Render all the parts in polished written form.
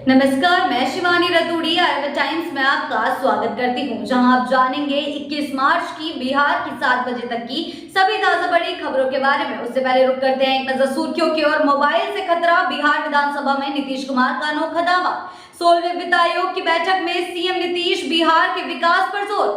नमस्कार, मैं Shivani Raturi RAB times में आपका स्वागत करती हूं, जहां आप जानेंगे 21 मार्च की बिहार की 7 बजे तक की सभी ताजा बड़ी खबरों के बारे में। उससे पहले रुक करते हैं एक नजर सुर्खियों की ओर। मोबाइल से खतरा, बिहार विधानसभा में नीतीश कुमार का अनोखा दावा। 16वें वित्त आयोग की बैठक में सीएम नीतीश बिहार के विकास पर जोर।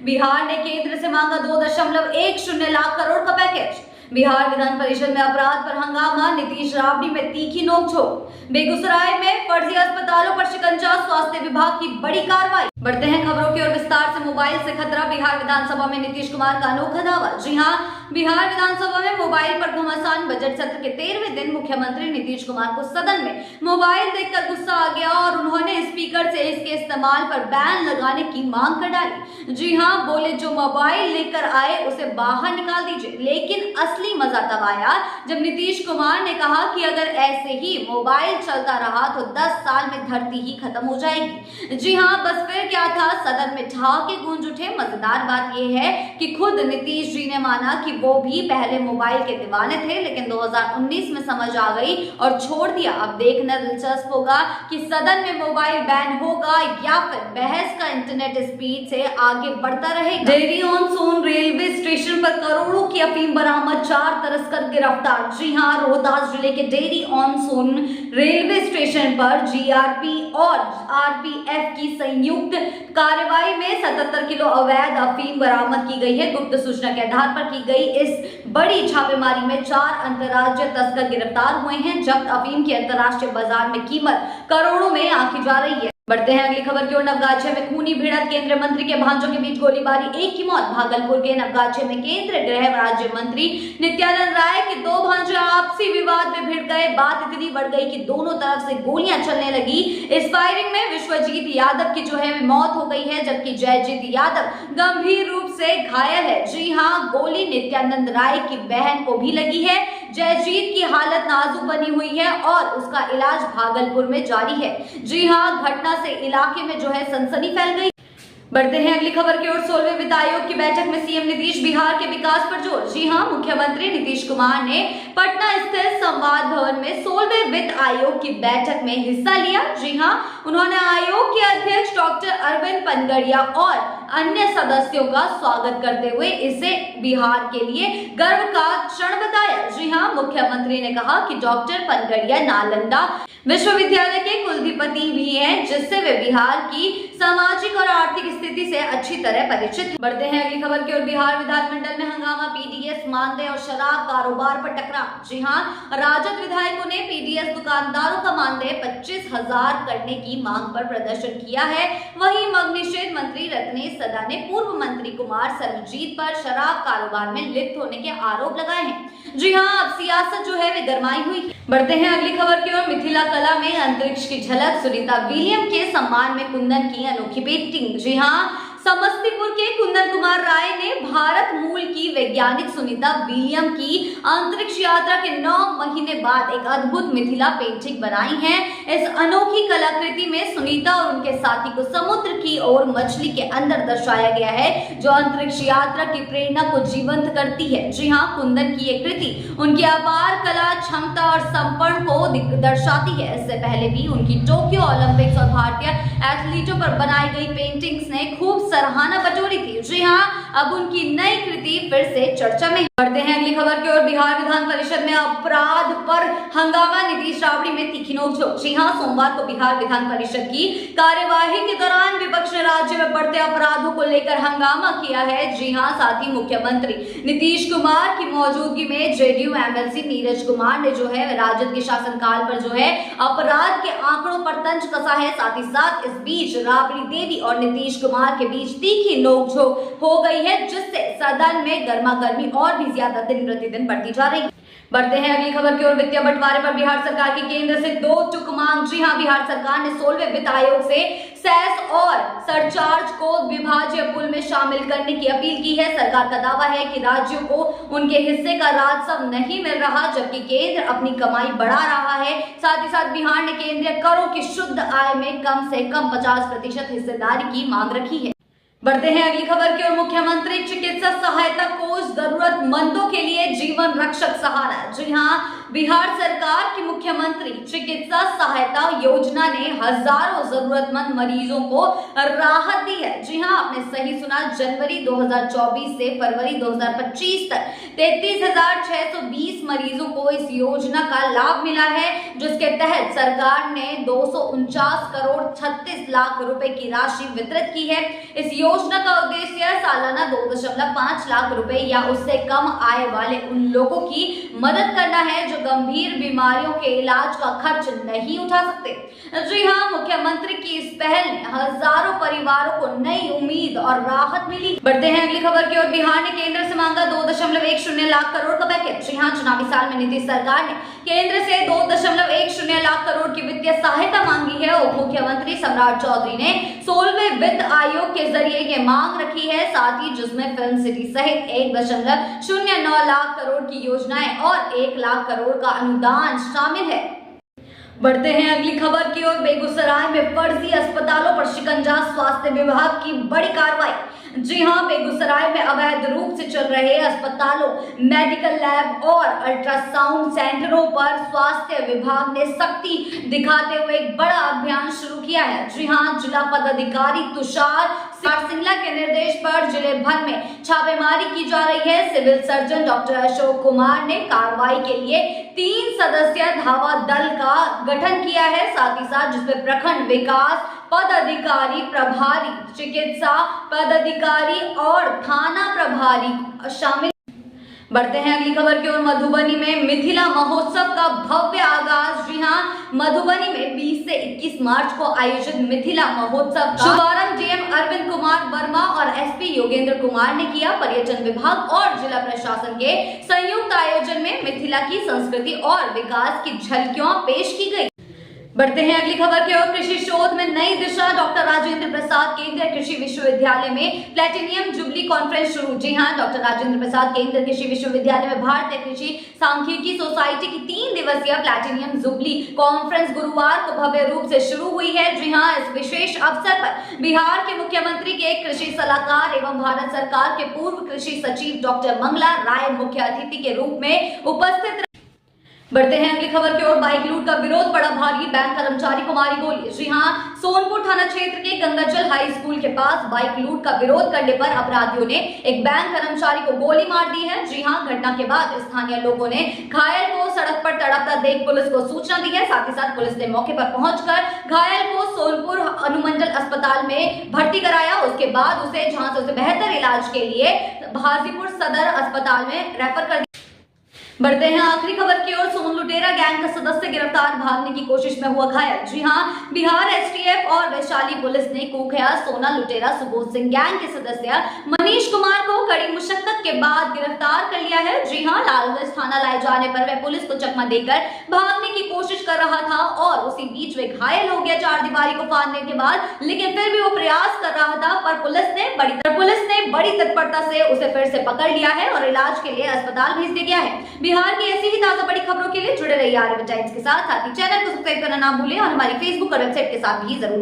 बिहार ने केंद्र से मांगा 2.10 लाख करोड़ का पैकेज। बिहार विधान परिषद में अपराध पर हंगामा, नीतीश राबड़ी में तीखी नोकझोंक। बेगूसराय में फर्जी अस्पतालों पर शिकंजा, स्वास्थ्य विभाग की बड़ी कार्रवाई। बढ़ते हैं खबरों की ओर विस्तार से। मोबाइल से खतरा, बिहार विधानसभा में नीतीश कुमार का अनोखा दावा। जी हां, बिहार विधानसभा में मोबाइल पर घमासान। बजट सत्र के 13वें दिन मुख्यमंत्री नीतीश कुमार को सदन में मोबाइल देखकर गुस्सा आ गया और उन्होंने स्पीकर से इसके इस्तेमाल पर बैन लगाने की मांग कर डाली। जी हां, बोले जो मोबाइल लेकर आए उसे बाहर निकाल दीजिए। लेकिन असली मजा तब आया जब नीतीश कुमार ने कहा कि अगर ऐसे ही मोबाइल चलता रहा तो 10 साल में धरती ही खत्म हो जाएगी। जी हां, बस फिर क्या था, सदन में ठहाके गूंज उठे। मजेदार बात यह है कि खुद नीतीश जी ने माना कि वो भी पहले मोबाइल के दीवाने थे, लेकिन 2019 में समझ आ गई और छोड़ दिया। अब देखना दिलचस्प होगा कि सदन में मोबाइल बैन होगा या फिर बहस का इंटरनेट स्पीड से आगे बढ़ता रहेगा। Dehri on Sone railway station पर करोड़ों की अफीम बरामद, 4 तस्कर गिरफ्तार। जी हां, रोहतास जिले के Dehri on Sone railway station पर जीआरपी और आरपीएफ की संयुक्त कार्रवाई में 77 किलो अवैध अफीम बरामद की गई है। गुप्त सूचना के आधार पर की गई इस बड़ी छापेमारी में 4 अंतर्राज्यीय तस्कर गिरफ्तार हुए हैं। जब्त अफीम की अंतर्राष्ट्रीय बाजार में कीमत करोड़ों में आंकी जा रही है। बढ़ते हैं अगली खबर की ओर। नवगाछिया में खूनी भिड़ंत, केंद्रीय मंत्री के भांजों के बीच गोलीबारी, एक की मौत। भागलपुर के नवगाछिया में केंद्रीय गृह राज्य मंत्री नित्यानंद राय के 2 भांजे आपसी विवाद में भिड़ गए। बात इतनी बढ़ गई कि दोनों तरफ से गोलियां चलने लगी। इस फायरिंग में विश्वजीत यादव की जो है मौत हो गई है, जबकि जयजीत यादव गंभीर रूप से घायल है। जी हां, गोली नित्यानंद राय की बहन को भी लगी है। जयजीत की हालत नाजुक बनी हुई है और उसका इलाज भागलपुर में जारी है। जी हां, घटना से इलाके में जो है सनसनी फैल गई। बढ़ते हैं अगली खबर की ओर। 16वें वित्त आयोग की बैठक में सीएम नीतीश बिहार के विकास पर जोर। जी हां, मुख्यमंत्री नीतीश कुमार ने पटना स्थित संवाद भवन में 16वें वित्त आयोग की बैठक में हिस्सा लिया। जी हां, उन्होंने आयोग के अध्यक्ष डॉक्टर अरविंद पनगड़िया और अन्य सदस्यों का स्वागत करते हुए इसे बिहार के लिए गर्व का क्षण बताया। जी हां, मुख्यमंत्री ने कहा कि डॉक्टर पनगड़िया नालंदा विश्वविद्यालय के कुलपति भी हैं, जिससे वे बिहार की सामाजिक और आर्थिक स्थिति से अच्छी तरह परिचित हैं। बढ़ते हैं अगली खबर की ओर। बिहार विधानमंडल में हंगामा, पीडीएस मानदेय और शराब कारोबार पर टकराव। जी हां, राजद विधायकों ने पीडीएस दुकानदारों का मानदेय 25,000 करने की मांग पर प्रदर्शन किया है। वहीं मद्यनिषेध मंत्री रत्नेश सदा ने पूर्व मंत्री कुमार सर्वजीत पर शराब कारोबार में लिप्त होने के आरोप लगाए हैं। जी हां, अब सियासत जो है वे गरमाई हुई है। बढ़ते हैं अगली खबर की ओर। मिथिला कला में अंतरिक्ष की झलक, सुनीता विलियम के सम्मान में कुंदन की अनोखी पेंटिंग। जी हां, समस्तीपुर के कुंदन कुमार राय ने भारत मूल की वैज्ञानिक सुनीता विलियम की अंतरिक्ष यात्रा के 9 महीने बाद एक अद्भुत मिथिला पेंटिंग बनाई है। इस अनोखी कलाकृति में सुनीता और उनके साथी को समुद्र की ओर मछली के अंदर दर्शाया गया है, जो अंतरिक्ष यात्रा की प्रेरणा को जीवंत करती है। जी हां, कुंदन की ये कृति उनकी अपार कला, क्षमता और समर्पण को दर्शाती है। इससे पहले भी उनकी टोक्यो ओलंपिक्स और भारतीय एथलीटों पर बनाई गई पेंटिंग्स ने खूब सराहना बटोरी थी। जी हां, अब उनकी नई कृति फिर से चर्चा में। बढ़ते हैं अगली खबर की ओर। बिहार विधान परिषद में अपराध पर हंगामा, नीतीश राबड़ी में तीखी नोकझोंक। जी हां, सोमवार को बिहार विधान परिषद की कार्यवाही के दौरान विपक्ष ने राज्य में बढ़ते अपराधों को लेकर हंगामा किया है। जी हां, साथ ही मुख्यमंत्री नीतीश कुमार की मौजूदगी में जेडीयू एमएलसी नीरज कुमार ने जो है राजद के शासनकाल पर जो है अपराध के आंकड़ों पर तंज कसा है। साथ ही साथ इस बीच राबड़ी देवी और नीतीश कुमार के बीच तीखी नोकझोंक हो गई है, जिससे सदन में गर्मागर्मी और भी ज्यादा दिन प्रतिदिन बढ़ती जा रही है। बढ़ते हैं अगली खबर की ओर। वित्तीय बंटवारे पर बिहार सरकार की केंद्र से 2 टूक मांग। जी हां, बिहार सरकार ने 16वें वित्त आयोग से सेस और सरचार्ज को विभाज्य पुल में शामिल करने की अपील की है। सरकार का दावा है कि राज्यों को उनके हिस्से का राजस्व नहीं मिल रहा, जबकि केंद्र अपनी कमाई बढ़ा रहा है। साथ ही साथ बिहार ने केंद्रीय करों की शुद्ध आय में कम से कम 50% हिस्सेदारी की मांग रखी है। बढ़ते हैं अगली खबर की ओर। मुख्यमंत्री चिकित्सा सहायता कोष, जरूरतमंदों के लिए जीवन रक्षक सहारा। जी हां, बिहार सरकार की मुख्यमंत्री चिकित्सा सहायता योजना ने हजारों जरूरतमंद मरीजों को राहत दी है। जी हां, आपने सही सुना, जनवरी 2024 से फरवरी 2025 तक 33,620 मरीजों को इस योजना का लाभ मिला है, जिसके तहत सरकार ने 249 करोड़ 36 लाख रुपए की राशि वितरित की है। इस योजना का उद्देश्य सालाना 2.5 लाख रुपए या उससे कम आय वाले उन लोगों की मदद करना है जो गंभीर बीमारियों के इलाज का खर्च नहीं उठा सकते। जी हां, मुख्यमंत्री की इस पहल ने हजारों परिवारों को नई उम्मीद और राहत मिली। बढ़ते हैं अगली खबर की ओर। बिहार ने केंद्र से मांगा 2.10 लाख करोड़ का पैकेज। जी हां, चुनावी साल में नीतीश सरकार ने केंद्र से 2.10 लाख करोड़ की वित्तीय सहायता मांगी है। उप मुख्यमंत्री सम्राट चौधरी ने 16वें वित्त आयोग के जरिए ये मांग रखी है, साथ ही जिसमें फिल्म सिटी सहित 1.09 लाख करोड़ की योजनाएं और 1 लाख करोड़ का अनुदान शामिल है। बढ़ते हैं अगली खबर की ओर। बेगूसराय में फर्जी अस्पतालों पर शिकंजा, स्वास्थ्य विभाग की बड़ी कार्रवाई। जी हां, बेगूसराय में अवैध रूप से चल रहे अस्पतालों, मेडिकल लैब और अल्ट्रासाउंड सेंटरों पर स्वास्थ्य विभाग ने सख्ती दिखाते हुए एक बड़ा अभियान शुरू किया है। जी हां, जिला पदाधिकारी तुषार सिंगला के निर्देश पर जिले भर में छापेमारी की जा रही है। Civil surgeon doctor Ashok Kumar ने कार्रवाई के लिए 3 सदस्यीय धावा दल का गठन किया है, साथ ही साथ जिसमें प्रखंड विकास पदाधिकारी, प्रभारी चिकित्सा पदाधिकारी और थाना प्रभारी शामिल। बढ़ते हैं अगली खबर की ओर। मधुबनी में मिथिला महोत्सव का भव्य आगाज। जी हां, मधुबनी में 20 से 21 मार्च को आयोजित मिथिला महोत्सव का शुभारंभ डीएम अरविंद कुमार वर्मा और एसपी योगेंद्र कुमार ने किया। पर्यटन विभाग और जिला प्रशासन के संयुक्त आयोजन में मिथिला की संस्कृति और विकास की झलकियां पेश की गई। बढ़ते हैं अगली खबर की ओर। कृषि शोध में नई दिशा। डॉक्टर राजेंद्र प्रसाद केंद्रीय कृषि विश्वविद्यालय में प्लेटिनियम जुबली कॉन्फ्रेंस शुरू। जी हां, डॉक्टर राजेंद्र प्रसाद केंद्रीय कृषि विश्वविद्यालय में भारतीय कृषि सांख्यिकी सोसाइटी की 3 दिवसीय प्लेटिनियम जुबली कॉन्फ्रेंस गुरुवार को भव्य रूप से शुरू हुई है। जी हां, इस विशेष अवसर पर बिहार के मुख्यमंत्री के कृषि सलाहकार एवं भारत सरकार के पूर्व कृषि सचिव डॉक्टर मंगला राय मुख्य अतिथि के रूप में उपस्थित। बढ़ते हैं अगली खबर की ओर। बाइक लूट का विरोध पड़ा भारी, बैंक कर्मचारी को मारी गोली। जी हां, सोनपुर थाना क्षेत्र के गंगाजल हाई स्कूल के पास बाइक लूट का विरोध करने पर अपराधियों ने एक बैंक कर्मचारी को गोली मार दी है। जी हां, घटना के बाद स्थानीय लोगों ने घायल को सड़क पर तड़पता देख पुलिस को सूचना दी है। साथ ही साथ पुलिस ने मौके पर पहुंचकर घायल को सोनपुर अनुमंडल अस्पताल में भर्ती कराया। उसके बाद उसे जहां से उसे बेहतर इलाज के लिए हाजीपुर सदर अस्पताल में रेफर कर। बढ़ते हैं आखिरी खबर की ओर। सोन लुटेरा गैंग का सदस्य गिरफ्तार, भागने की कोशिश में हुआ घायल। जी हां, बिहार एसटीएफ और वैशाली पुलिस ने कुख्यात सोना लुटेरा सुबोध सिंह गैंग के सदस्य मनीष कुमार को कड़ी मुशक्कत के बाद गिरफ्तार कर लिया है। जी हां, लालगंज थाना लाए जाने पर वह पुलिस को चकमा देकर भागने की कोशिश कर रहा था और उसी बीच वे घायल हो गया चारदीवारी को फाड़ने के बाद, लेकिन फिर भी वो प्रयास कर रहा था, पर पुलिस ने बड़ी तत्परता से उसे फिर से पकड़ लिया है और इलाज के लिए अस्पताल भेज दिया गया है। बिहार की ऐसी ही ताजा बड़ी खबरों के लिए जुड़े रहिए आर्यभट्ट टाइम्स के साथ ही चैनल को सब्सक्राइब करना ना भूलें और हमारी फेसबुक और वेबसाइट के साथ भी जरूर